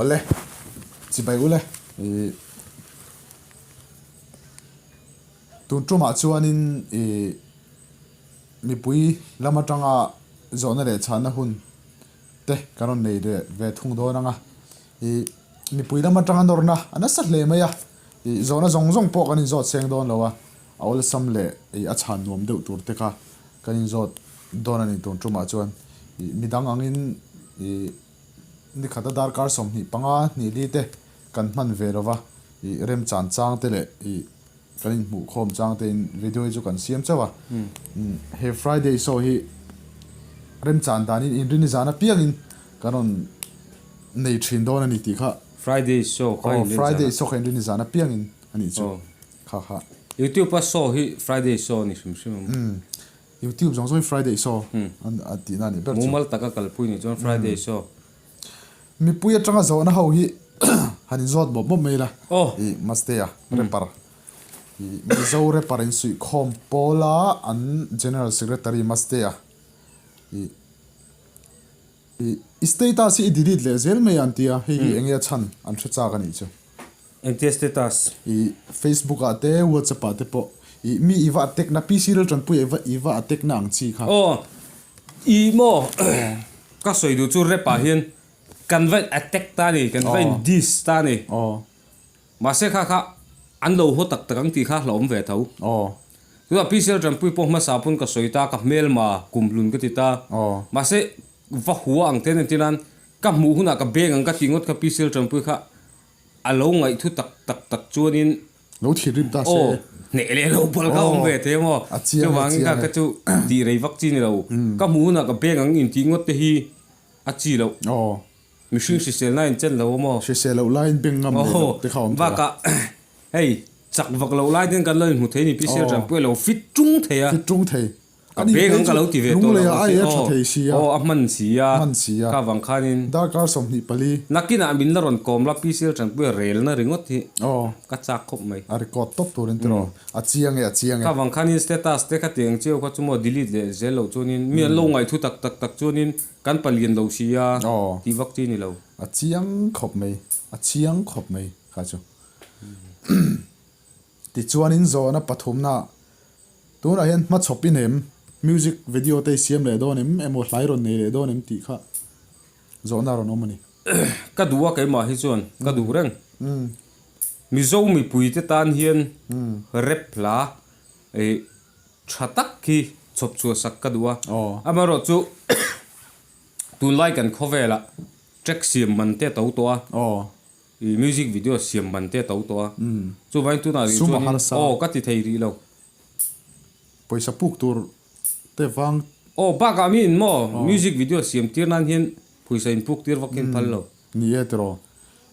ole chi bai ule tun tuma chuanin mi pui lama tanga zona le chana hun te karon nei de ve thung do nanga mi pui lama tanga norna ana sa hle maya zona zong zong po kanin zot seng don lawa awol sam le a chan nom de tur te ka kanin zot don ani tun tuma chuan midang angin ni khata dar kar som hi panga ni li te kan man ve rova rem chan chang te le kanin mu khom chang te in video chu kan siam chawa he friday so hi rem chan danin in rin zana piangin kanon nei thin don ani ti kha Friday show friday so khen rin zana piangin ani chu kha YouTube pa show hi Friday show ni sum YouTube jong so friday so an ati na ni ber mumal taka kalpui ni jon Friday show mi puya tanga zo na ho hi hanin zot bo mela oh mastea repar mi zo repar in sui khom pola an general secretary mastea status i delete le zel me antia hi engya chan an thcha ka ni chu anti status Facebook ate WhatsApp ate po mi iwa tek na PC ro tran pu iwa tek na ang chi kha oh i mo ka soi du chu repa hian convert attack ta ni convert this ta ni ma se kha an lo ho tak takang ti kha hlom ve thau tu a PC ro tran pu po ma sa pun ka soi ta ka mail ma kumlun ka ti ta ma se va huwa ang ten tinan ka mu huna ka beng ang ka tingot ka PC ro tran pu kha alo ngai thu tak chuanin lo thi rim ta se ne le lo pol ka om ve te mo chu wang ka chu ti rei vak chi ni lo ka mu na ka beng ang in ti ngot te hi a chi lo mi shing si sel na in chen lo mo se se lo line beng ngam te khawm ba ka hey chak vak lo lai den kan lo mu the ni pi sel jam pu lo fit chung the ya fit chung the ani beng ang ka lo ti ve to lo ai a tha thei si ya a man si ya ka wang khanin da kar som ni pali nakina min la ron kom la pi sel jam pu rel na ringot hi ka chak khop mai a record top turin tro a chiang ka wang khanin status te ka teng cheu ka chumo delete le zelo chunin mi lo ngai thu tak chunin kan palien lo si ya ti vak ti ni lo a chiang khop mai kha chu ti chuanin zona pathum na tuna hian ma chopin hem music video te siam le donem emo hlai ron nei le donem ti kha zona ron omani ka duwa kai ma hi chuan ka du reng mi zo mi pui te tan hian rep la e thatak ki chop chu sak ka duwa amaro chu tu like kan khovela track siam man te to to i music video siam man te to to chu vai tu na ri chu ka ti thei ri lo poisa puk tur te wang ba ka min mo music video siam tir nan hian poisa in puk tir wakin phal lo ni etro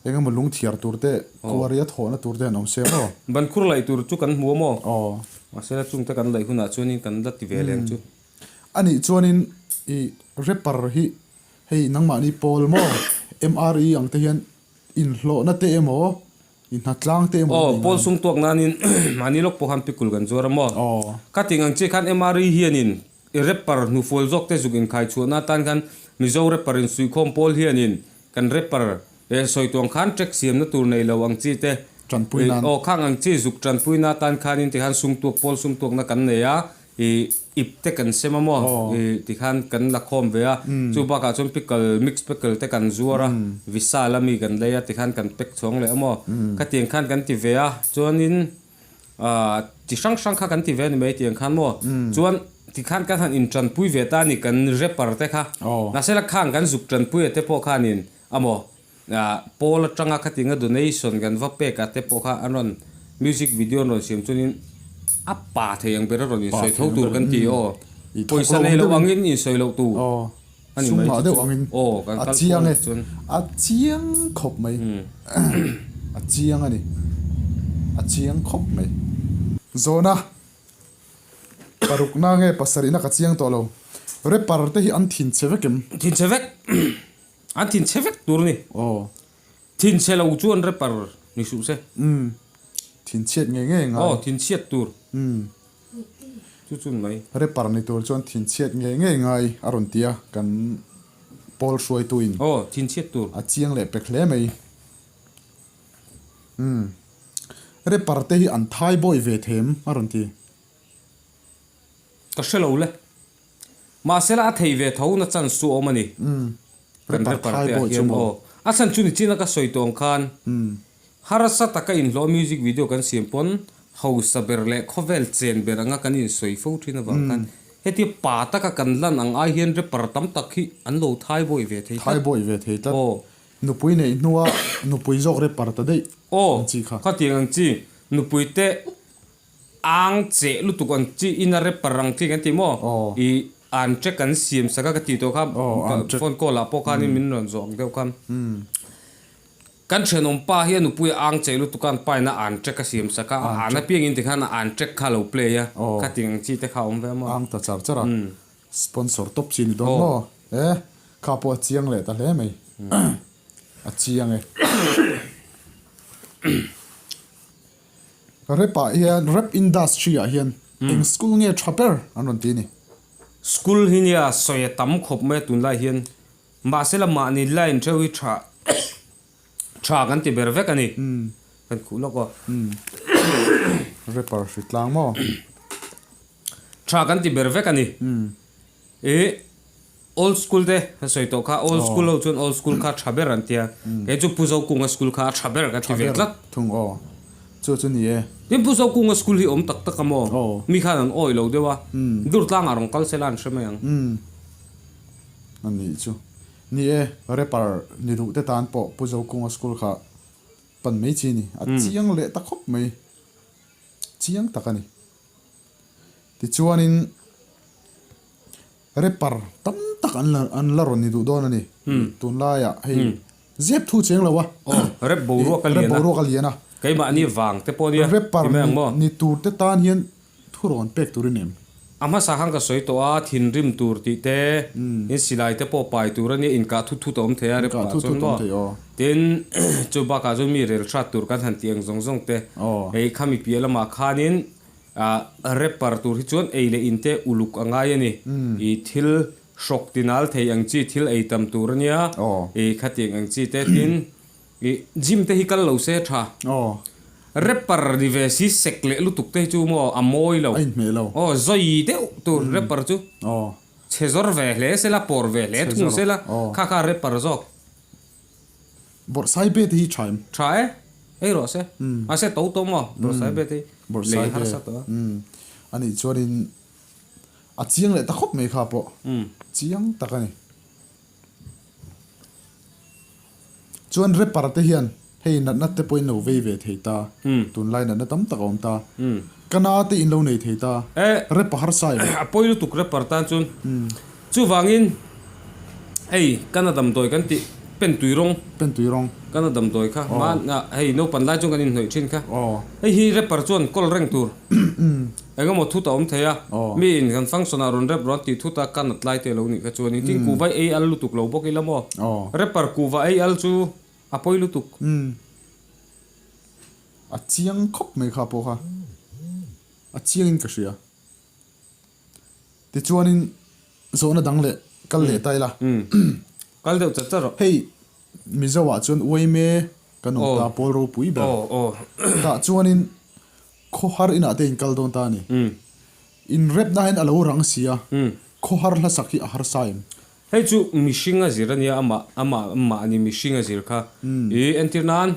enga mo lung thiar tur te koria thona tur te nom se mo ban khur lai tur chu kan mu mo asela chung ta kan lai huna chunin kan da ti veleng chu ani chuanin i rapper hi hei nangma ni pol mo MRE ang te hian in hlo na te mo in hatlang te mo pol sung tuak nanin mani lok po han pikul gan zora mo cutting ang chi khan MRE hianin rapper nu fol jok te zugin khai chu na tan kan mizo rapper in sui khom pol hianin kan rapper soi tuang khan track siam na tur nei lo ang chi te tran pui nan khang ang chi zuk tran pui na tan khanin ti han sung tuak pol sung tuak na kan ne ya ip te kan sema mo ti khan kan la khom ve a chu ba ka chon pickle mix pickle te kan zuara visala mi kan le ya ti khan kan pek chong le mo ka tiang khan kan ti ve a chuanin ti sang kha kan ti ve ni me tiang khan mo chuan ti khan ka han in tran pui ve ta ni kan rapper te kha na se la khang kan zuk tran pui te po khanin amo pol atanga ka tinga donation kan va pe ka te po kha anon music video no sim chunin apa theyang bera ron soi thau tur kan ti poisa nei lo angin in soi lo tu ani mai de angin kan kal chun a chiang khop mai a chiang ani a chiang khop mai zona paruk na nge pasari na ka chiang to lo re par te hi an thin chevekem an thin chevek tur ni thin chelo chuan re par ni su se thin chet nge nga thin chet tur chu chun mai re par ni tur chon thin chet nge ngai aron tia kan Paul Shuai Tuin oh thin chiat tur a chiang le pek hle mai re parte hi an thai boy ve them aron ti ka shelo le ma sela thei ve tho na chan su omani re par thai boy chu mo a chan chu ni china ka soi tong khan harasa taka in lo music video kan siempon ho saber le khovel chen beranga kan in soi fo thina wa kan heti pa taka kan lan ang ai hian re par tam tak hi an lo thai boy ve thei thai boy ve thei ta oh nu pui nei nuwa nu pui jok re par ta dei oh chi kha ka tiang ang chi nu puite ang che lu tu kan chi in re parang chi kan ti mo i an check kan siam saka ka ti to kha phone call la po khan in min ron zong deu kham kan chenom pa hian nu pui ang che lu tu kan pa na an check ka siam saka ana piang in ti khan an check kha lo play ya ka tiang chi te kha om ve mo ang ta char chara sponsor top chin do no kha po chiang le ta hle mai a chiang e rep pa hian rep industry a hian eng school nge thaper anon ti ni school hinia soya tam khop me tun lai hian ma sela ma ni line thewi tha kan ti ber vek ani kan khu lo ko repar fitlang mo tha kan ti ber vek ani e old school de soi to kha old school lo chun old school kha thaber an tia e chu puzo kunga school kha thaber ka ti vetlat thung o chu ni e tin puzo kunga school hi om tak tak mo mi khan an oi lo dewa dur tlang arong kal selan shemang ani chu ni e repar ni ru te tan po puzo kunga school kha pan mei chi ni a chiang le ta khop mai chiang takani ti chuanin repar tam tak an la ron ni du don ani tun la ya hei zep thu cheng lawa rep bo ro ka liana bo ro ka liana kai ma ni wang te po dia repar ni tur te tan hian thu ron pek turin em ama sa hang ka soi to a thin rim tur ti te in silai te po pai tur ani in ka thu tom the ya re pa chon mo tin chu ba ka zo mi rel tha tur kan han tiang zong zong te ei khami piela ma khanin a repar tur hi chon ei le in te uluk angai ani I thil shok tinal thei ang chi thil ei tam tur ania ei khating ang chi te tin I gym te hi kal lo se tha repar rivesi sekle lu tuk te chu mo amoi lo ai me lo zoi de tu repar chu chezor ve le se la por ve le tu se la kha repar zo bor sai be hi chaim try ei ro se a se to mo bor sai be te bor le sai har be sa to ani chorin a chiang le ta khop me kha po chiang takani chuan repar te hian hei nat te point no ve theita tun line na tam tak om ta kana te in lo nei theita repar har sai a poilu tuk repar tan chun chu wangin ei kana dam doi kan ti pen tuirong kana dam doi kha ma na hei no pan lai chung kan in noi thin kha hei hi repar chon kol reng tur ega mo thu ta om theya mi in kan function aron rep ron ti thu ta kan atlai te lo ni ka choni tin ku vai ei al lu tuk lo bok ilamo repar ku va ei al chu a poilu tuk a chiang khop me kha po kha a chiang in ka sia ti chuanin zona dang le kal le tai la kal deu cha charo hei mizawa chun oi me kan ta pol ro pui ba ta chuanin kho har ina te in kal don ta ni in rep na hen alo rang sia kho har la sakhi a har saim hei chu mishinga zirania ama ani mishinga zir kha e entirnan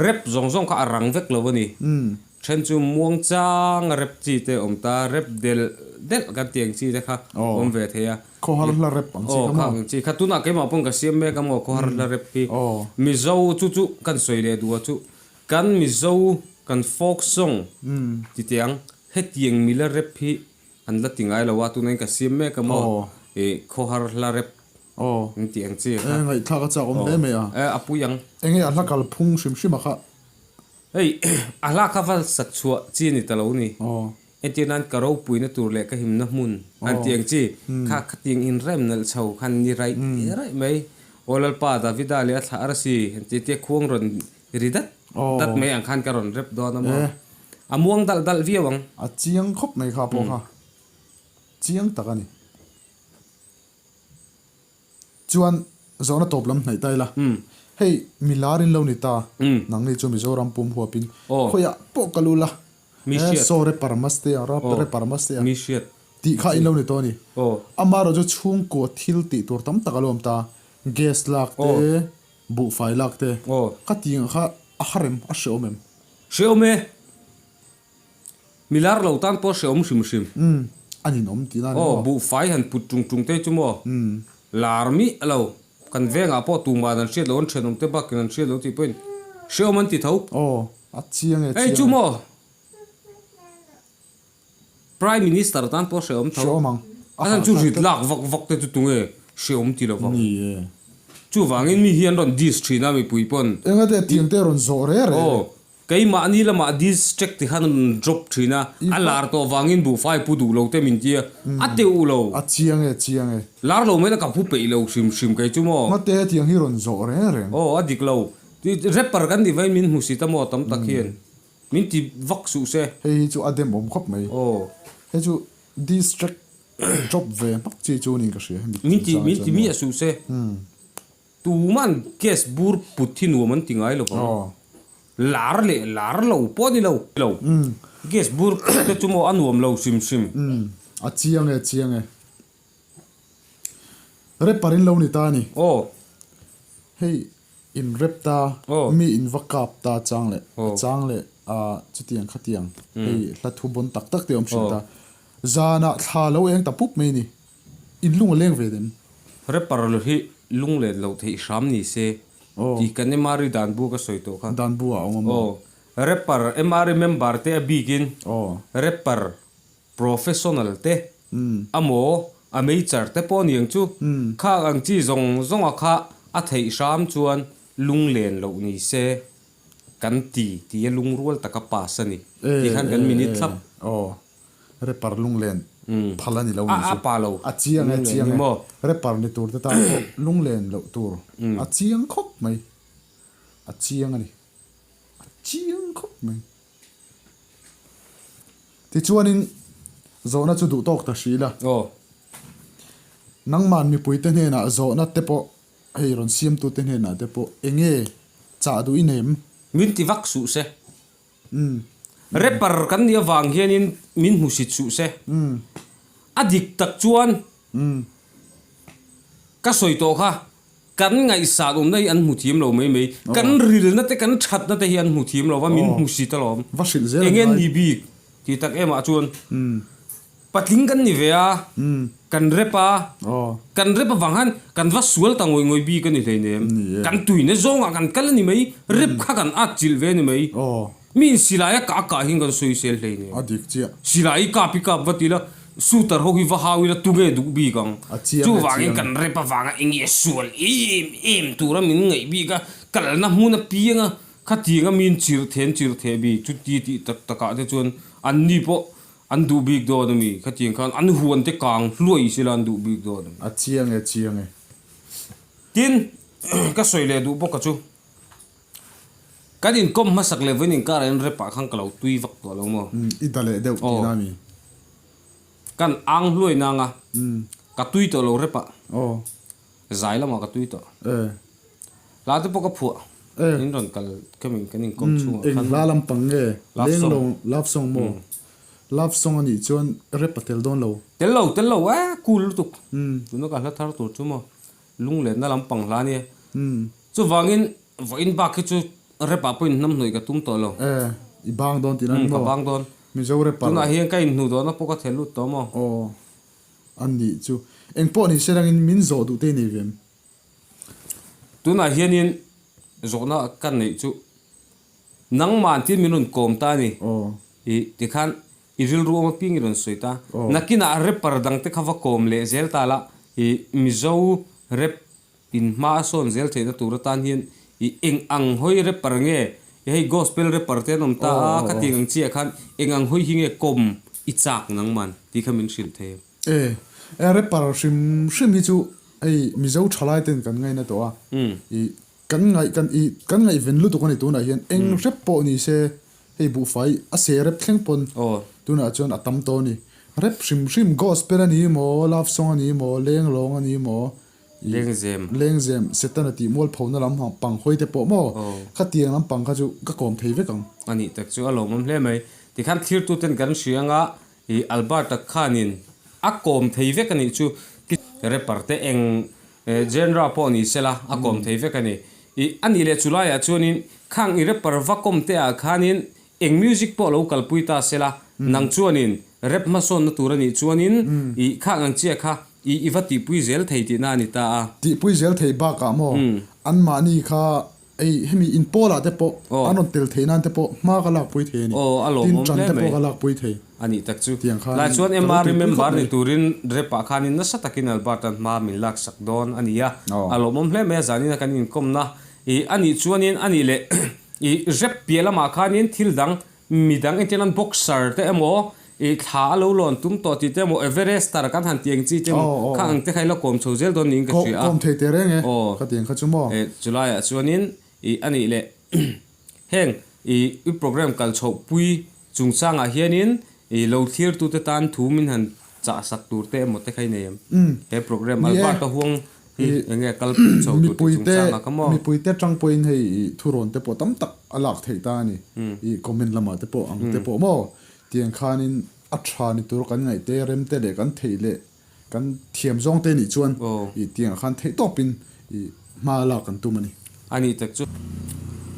rep zong zong ka arang vek lo ni chen chu muang chang rep chi te om ta rep del kan tiang chi te kha om ve theya kho har la rep ang chi ka chi kha tuna ke ma pong ka siam me ka mo kho har la rep pi mi zo chu kan soi le du chu kan mi zo kan folk song ti tiang he tiang mi la rep hi an la tingai lo wa tu nei ka siam me ka mo e kho har la rep ni tiang chi ngai tha ka cha om le me a apuyang enge a kal phung shim kha hey ala ka val sak chua chi ni talo ni entinan karo puina tur le ka him na mun an tiang chi kha khating in rem nal chau khan ni rai mai olal pa da vidali a thar si ti te khuang ron ridat tat me ang khan karon rep do na mo amuang dal viawang a chiang khop mai kha po kha chiang takani chuan zona top lam nai tai la hey milarin lo ni ta nang ni chu Mizoram pum huapin Oh. khoya po kalula Mi siat. sore parmaste ara pare parmaste mi shiat ti kha in lo ni to ni oh amaro jo chung ko thil ti tur tam takalom ta gas lak te bu fai lak te oh ka ting kha a harem a shomem Xiaomi milar lo tan po Xiaomi sim ani nom ti na oh bu fai han put chung te chu mo lar mi lo kan venga po tu ma dan shiat lo on chenom te ba kan shiat lo ti point Xiaomi ti thau oh a chiang e ei chu mo prime minister tan po Xiaomi thau shomang asan chu rit lak vak te tu tunge Xiaomi ti lo vak ni e chu wangin mi hian ron dis thina mi pui pon enga te ting te ron zo re re oh cái mà ni là mà district thì hắn drop thina à lar to wangin bu fai pu du lo te min tia à teu lo a chiang e lar lo me la ka pu pe lo sim cái chú mo ma te ting hi ron zo re re oh à dik lo ti rapper kan di vai min husi ta mo tam tak hian min ti vak su se hei chu adem om khop mai oh hei chu district job ve pak chi chu ni ka she min ti mi su se tu man kes bur putin wo man tingai lo oh lar lo po ni lo kes bur te chu mo anuam lo sim a chiang e rep parin lo ni ta ni oh hei in rep ta Oh. mi in vakap ta chang Oh. le a chutiang khatiang hei la thu bon tak tak te om shin ta zana thla lo eng ta pup mai ni in lung leng ve den rapper lo hi lung le lo thei sham ni se Oh. ti kan mari dan bu ka soi to kha dan bua ong oh rapper mri member te bigin oh rapper professional te amo amateur te pon yang chu kha ang chi zong a kha a thei sham chuan lung len lo ni se kan ti lung rual taka pa sani ti khan kan minute thlap oh rep par lung len phalani lo a pa lo a chiang lung len chiang ni mo rep par ni tur ta lung len lo tur a chiang khop mai a chiang ani a chiang khop mai ti chuanin zona chu du tok ta shila oh nang man mi puite ne na zona te po hei ron siam tu te ne na te po enge cha du inem min ti vak su se rapper kan nia wang hianin min musit su se adik tak chuan ka soi to kha kan ngai sa um nei an muthiam lo mai mai kan ril na te kan that na te hian muthiam lo wa min musit ta lom vasil zel engen ni bi ti tak ema chuan patling kan ni vea kan repa oh kan repa wanghan kan va sual ta ngoi bi kan ni leinem kan tuine zonga kan kal ni mai rep kha kan a chil ve ni mai oh min silaya ka hin kan soi sel leine adik chia silai ka pi ka batila sutar ho hi va hawi la tuge du bi kang Achia chu me wangin chiang. kan repa wanga ingi sual im tura min ngai bi ka kal na huna pianga khatinga min chir the bi chu ti tak taka te chun an ni po an du big do mi khating khan an huan te kang hloi silan du big do a chiang e tin ka soile du bo ka chu kadin kom masak le venin ka ren repa khang kalo tui vak to lo mo idale deu Oh. tinami kan ang hloi na nga ka tui to lo repa oh zai lama ka tui to eh la te po ka phu eh in ron kal kamin kanin kom chu eng la lam pang nge Love leng song. lo love song mo love song ani chuan repatel don lo tel lo a cool tu tu no ka la thar tu chu mo lung le na lam pang la ni chu wangin voin ba ki chu repa point nam noi ka tum to lo eh ibang don tinan ka mo bang don mi zo repal tu na hian kai nu do na po ka thelu to mo oh ani chu eng po ni serang in min zo du te ni vem tu na hianin zona kan nei chu nang man tin minun kom ta ni oh i tikhan iril ru ma ping ron soita Oh. nakina rep par dang te khawa kom le zel tala i mizo rep in ma son zel the na tur tan hian i eng ang hoi rep par nge hei gospel rep par te nom ta ka ting chi khan eng ang hoi hinge kom i chak nang man ti khamin sil the eh repal shim hi chu ei mi zo thalai ten kan ngai na to a i kan ngai ven lu tu kan tu na hian eng rep po ni se hei bu fai a se rep thleng pon oh tu na chuan atam to ni rep shim gospel ani mo love song ani mo leng long ani mo leng zem setana ti mol phona lam ha pang hoi te po mo kha tiang lam pang kha chu ka kom thei ve kang ani tak chu alo mom hle mai ti khan thir tu ten kan hrianga I Alberta khanin a kom thei ve kani chu reparte eng genre po ni sela a kom thei ve kani I ani le chulai a chunin khang I repar vakom te a khanin eng music po local puita sela nang chuanin rep ma son na turani chuanin I khang ang chia kha I ivati puizel thei ti na ni ta a ti puizel thei ba ka mo an ma ni kha ei hemi in pola te po anon tel theinan te po ma ka lak pui the ni tin chan te po ka lak pui thei ani tak chu tiang khan la chuan emma remember ni turin repa khanin na satakin Alberta ma min lak sak don ania alo mom hle me zani na kanin komna I ani chuanin ani le I rep piela ma khanin thildang midang itenan boxer te emo I tha lo lon tum to ti te mo Everest tar kan han tiang chi te mo khang te khaila kom chozel don ning ka chi a kom thei te reng e ka tiang kha chu mo July a chuanin I ani le heng I program kal chho pui chungchang a hianin I lo thir tu te tan thu min han cha sak tur te mo te khai nem he program Alberta huang enge kal chho tu chungchang a kamo mi pui te tang point hei thuron te po tam tak alak thei ta ni I comment lama te po ang te po mo tiang khanin a tha ni tur kan ngai te rem te le kan thei le kan thiam zong te ni chuan I tiang khan thei topin I ma la kan tu mani ani tak chu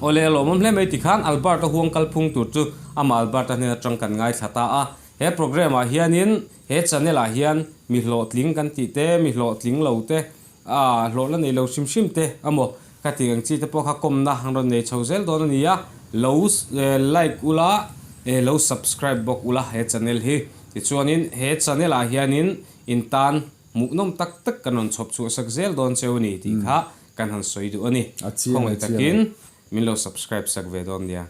ole lo mom hle mai ti khan Alberta huang kal phung tur chu ama Alberta ne tang kan ngai thata a he program a hianin he channel a hian mi hlo tling kan ti te mi hlo tling lo te a hlo la nei lo sim sim te amo ka ti ang chi te po kha kom na hang ron nei chhozel don ni ya lo like ula lo subscribe bok ula he channel hi ti chuanin he channel a hianin in tan muknom tak tak kanon chhop chu sak zel don chewni ti kha kan han soi du ani khong takin min lo subscribe sak ve don dia